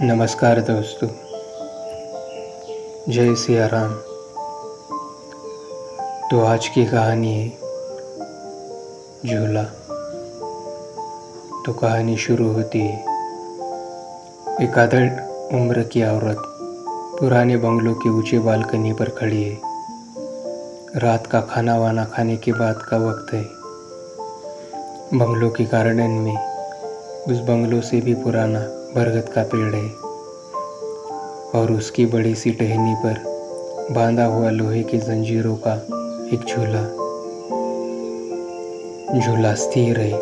नमस्कार दोस्तों। जय सिया राम। तो आज की कहानी है झूला। तो कहानी शुरू होती है। एक आधड़ उम्र की औरत पुराने बंगलों के ऊंचे बालकनी पर खड़ी है। रात का खाना वाना खाने के बाद का वक्त है। बंगलों के गार्डन में उस बंगलों से भी पुराना बरगद का पेड़ है और उसकी बड़ी सी टहनी पर बांधा हुआ लोहे की जंजीरों का एक झूला। झूला स्थिर है,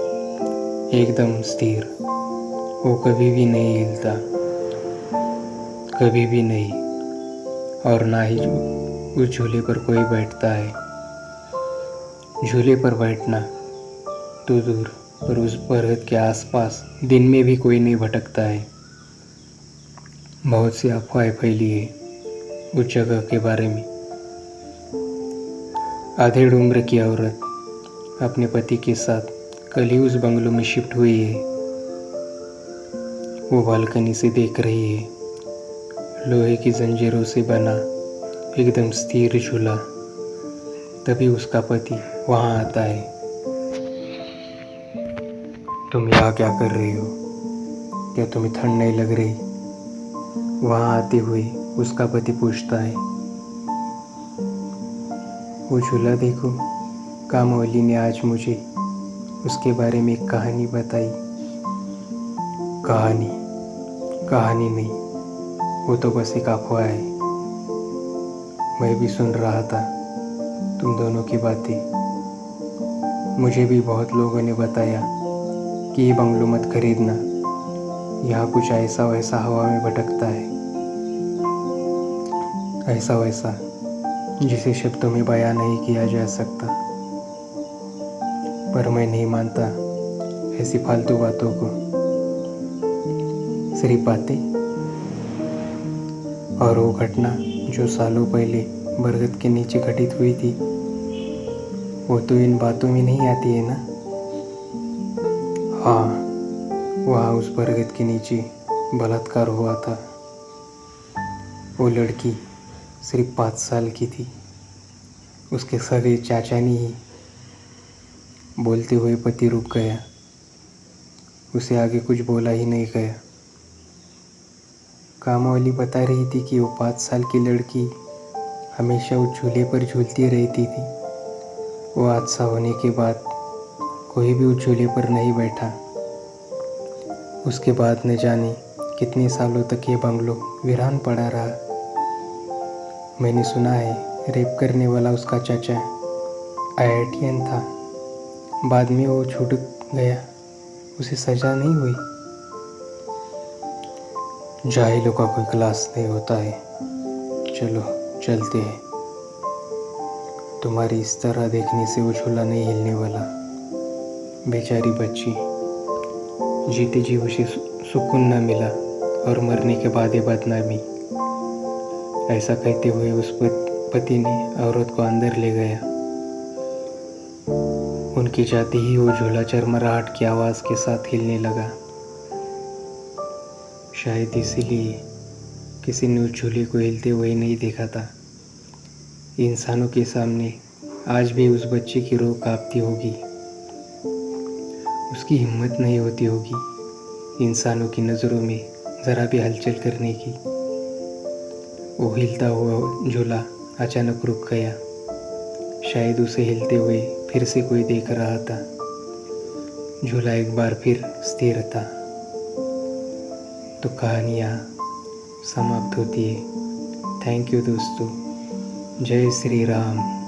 एकदम स्थिर। वो कभी भी नहीं हिलता, कभी भी नहीं। और ना ही उस झूले पर कोई बैठता है। झूले पर बैठना तो दूर, पर उस बरगद के आसपास दिन में भी कोई नहीं भटकता है। बहुत सी अफवाहें फैली है उस जगह के बारे में। आधेड़ उम्र की औरत अपने पति के साथ कल ही उस बंगलों में शिफ्ट हुई है। वो बालकनी से देख रही है लोहे की जंजीरों से बना एकदम स्थिर झूला। तभी उसका पति वहाँ आता है। तुम यहाँ क्या कर रही हो? क्या तुम्हें ठंड नहीं लग रही? वहाँ आते हुए उसका पति पूछता है। वो झूला देखो, कामवाली ने आज मुझे उसके बारे में एक कहानी बताई। कहानी नहीं, वो तो बस एक अफवाह है। मैं भी सुन रहा था तुम दोनों की बातें। मुझे भी बहुत लोगों ने बताया कि ये बंगलो मत खरीदना, यहाँ कुछ ऐसा वैसा हवा में भटकता है, ऐसा वैसा जिसे शब्दों में बयां नहीं किया जा सकता। पर मैं नहीं मानता ऐसी फालतू बातों को। सिर्फ बातें। और वो घटना जो सालों पहले बरगद के नीचे घटित हुई थी, वो तो इन बातों में नहीं आती है ना। हाँ, वहाँ उस बरगद के नीचे बलात्कार हुआ था। वो लड़की सिर्फ 5 साल की थी। उसके सगे चाचा ने ही। बोलते हुए पति रुक गया। उसे आगे कुछ बोला ही नहीं गया। कामवाली बता रही थी कि वो 5 साल की लड़की हमेशा उस झूले पर झूलती रहती थी। वो हादसा होने के बाद कोई भी उस झूले पर नहीं बैठा। उसके बाद न जाने कितने सालों तक ये बंगलो वीरान पड़ा रहा। मैंने सुना है रेप करने वाला उसका चाचा IITian था। बाद में वो छूट गया, उसे सजा नहीं हुई। जाहिलों का कोई क्लास नहीं होता है। चलो चलते हैं। तुम्हारी इस तरह देखने से वो झूला नहीं हिलने वाला। बेचारी बच्ची, जीते जी उसे सुकून न मिला और मरने के बाद ये बदनामी। ऐसा कहते हुए उस पति ने औरत को अंदर ले गया। उनके जाते ही वो झूला चरमराहट की आवाज़ के साथ हिलने लगा। शायद इसीलिए किसी ने उस झूले को हिलते हुए नहीं देखा था। इंसानों के सामने आज भी उस बच्चे की रूह कांपती होगी। उसकी हिम्मत नहीं होती होगी इंसानों की नज़रों में ज़रा भी हलचल करने की। वो हिलता हुआ झूला अचानक रुक गया। शायद उसे हिलते हुए फिर से कोई देख रहा था। झूला एक बार फिर स्थिर था। तो कहानी यहाँ समाप्त होती है। थैंक यू दोस्तों। जय श्री राम।